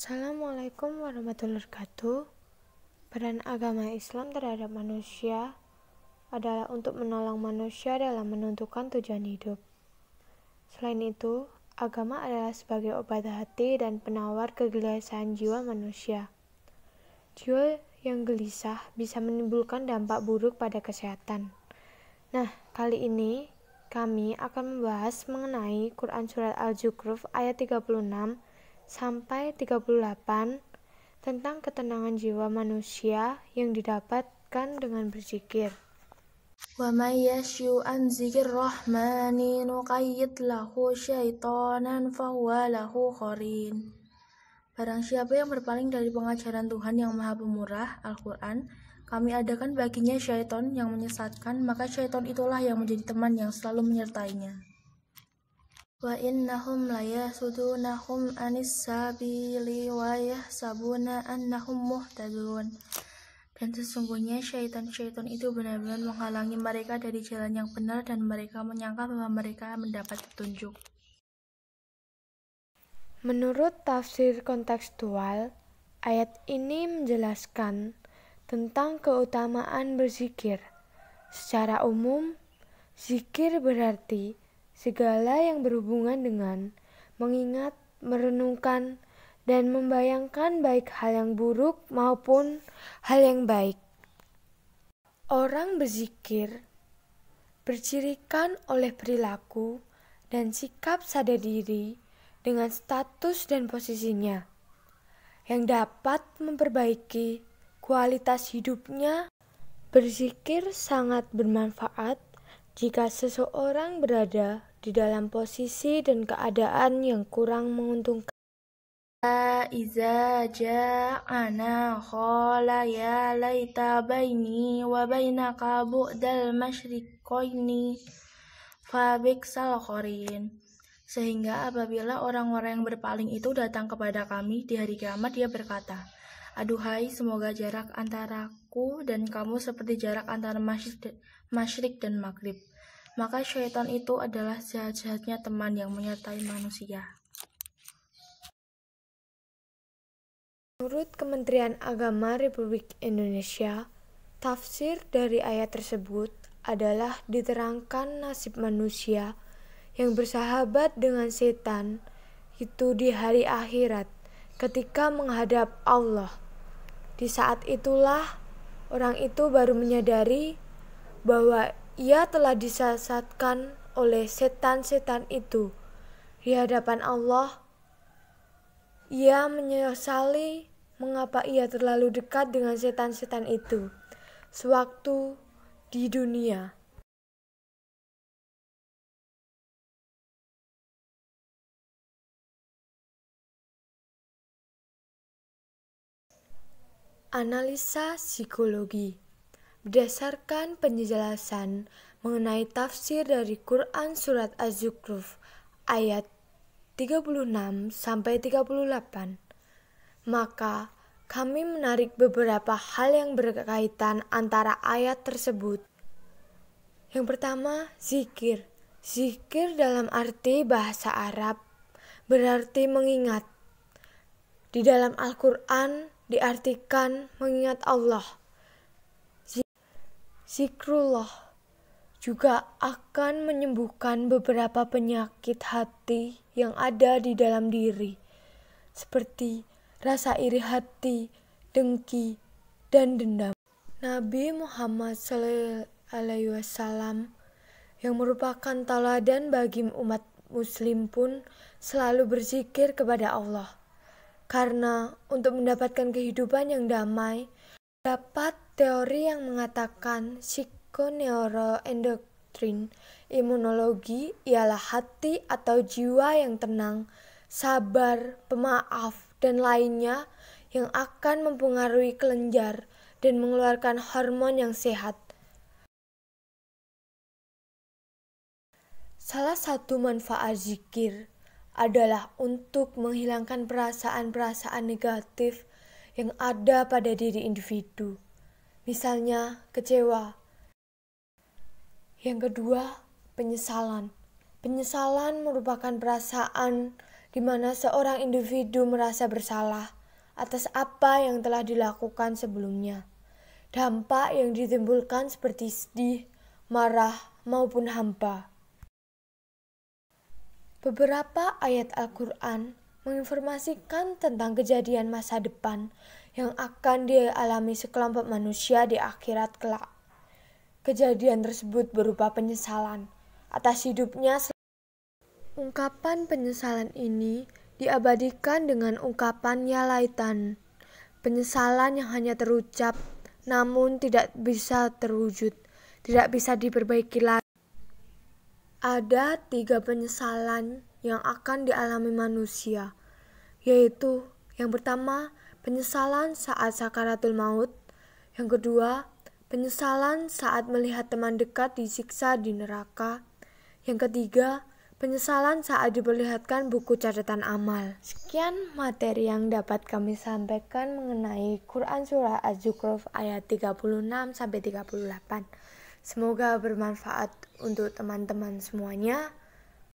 Assalamualaikum warahmatullahi wabarakatuh. Peran agama Islam terhadap manusia adalah untuk menolong manusia dalam menentukan tujuan hidup. Selain itu, agama adalah sebagai obat hati dan penawar kegelisahan jiwa manusia. Jiwa yang gelisah bisa menimbulkan dampak buruk pada kesehatan. Nah, kali ini kami akan membahas mengenai Quran Surat Al-Zukhruf ayat 36 sampai 38 tentang ketenangan jiwa manusia yang didapatkan dengan berzikir. Wa may yashu an zikir rahmani nuqayyid lahu syaitanan fahuwa lahu qarin. Barang siapa yang berpaling dari pengajaran Tuhan yang Maha Pemurah, Al-Quran, kami adakan baginya syaitan yang menyesatkan, maka syaitan itulah yang menjadi teman yang selalu menyertainya. Wa innahum layasudunahum anis sabili wa yahsabuna annahum muhtadun. Dan sesungguhnya syaitan-syaitan itu benar-benar menghalangi mereka dari jalan yang benar dan mereka menyangka bahwa mereka mendapat petunjuk. Menurut tafsir kontekstual, ayat ini menjelaskan tentang keutamaan berzikir. Secara umum, zikir berarti segala yang berhubungan dengan mengingat, merenungkan, dan membayangkan baik hal yang buruk maupun hal yang baik. Orang berzikir bercirikan oleh perilaku dan sikap sadar diri dengan status dan posisinya yang dapat memperbaiki kualitas hidupnya. Berzikir sangat bermanfaat jika seseorang berada di dalam posisi dan keadaan yang kurang menguntungkan. Iza ja'ana qala ya laita baini wa bainaka bu'dal masyriqaini fabiksal qarin. Sehingga apabila orang-orang yang berpaling itu datang kepada kami di hari kiamat, dia berkata, aduhai, semoga jarak antaraku dan kamu seperti jarak antara masyrik dan maghrib. Maka syaitan itu adalah jahat-jahatnya teman yang menyertai manusia. Menurut Kementerian Agama Republik Indonesia, tafsir dari ayat tersebut adalah diterangkan nasib manusia yang bersahabat dengan setan itu di hari akhirat ketika menghadap Allah. Di saat itulah orang itu baru menyadari bahwa ia telah disesatkan oleh setan-setan itu. Di hadapan Allah, ia menyesali mengapa ia terlalu dekat dengan setan-setan itu sewaktu di dunia. Analisa psikologi. Berdasarkan penjelasan mengenai tafsir dari Quran Surat Az-Zukhruf ayat 36 sampai 38, maka kami menarik beberapa hal yang berkaitan antara ayat tersebut. Yang pertama, zikir. Zikir dalam arti bahasa Arab berarti mengingat. Di dalam Al-Quran diartikan mengingat Allah. Zikrullah juga akan menyembuhkan beberapa penyakit hati yang ada di dalam diri, seperti rasa iri hati, dengki, dan dendam. Nabi Muhammad SAW yang merupakan tauladan bagi umat muslim pun selalu berzikir kepada Allah. Karena untuk mendapatkan kehidupan yang damai, dapat teori yang mengatakan psikoneuroendokrin imunologi ialah hati atau jiwa yang tenang, sabar, pemaaf, dan lainnya yang akan mempengaruhi kelenjar dan mengeluarkan hormon yang sehat. Salah satu manfaat zikir adalah untuk menghilangkan perasaan-perasaan negatif yang ada pada diri individu. Misalnya kecewa. Yang kedua, penyesalan. Penyesalan merupakan perasaan di mana seorang individu merasa bersalah atas apa yang telah dilakukan sebelumnya. Dampak yang ditimbulkan seperti sedih, marah, maupun hampa. Beberapa ayat Al-Quran menginformasikan tentang kejadian masa depan yang akan dialami sekelompok manusia di akhirat kelak. Kejadian tersebut berupa penyesalan atas hidupnya. Ungkapan penyesalan ini diabadikan dengan ungkapan ya laitan, penyesalan yang hanya terucap namun tidak bisa terwujud, tidak bisa diperbaiki lagi. Ada 3 penyesalan yang akan dialami manusia, yaitu yang pertama, penyesalan saat sakaratul maut. Yang kedua, penyesalan saat melihat teman dekat disiksa di neraka. Yang ketiga, penyesalan saat diperlihatkan buku catatan amal. Sekian materi yang dapat kami sampaikan mengenai Quran Surah Az-Zukhruf ayat 36-38. Semoga bermanfaat untuk teman-teman semuanya.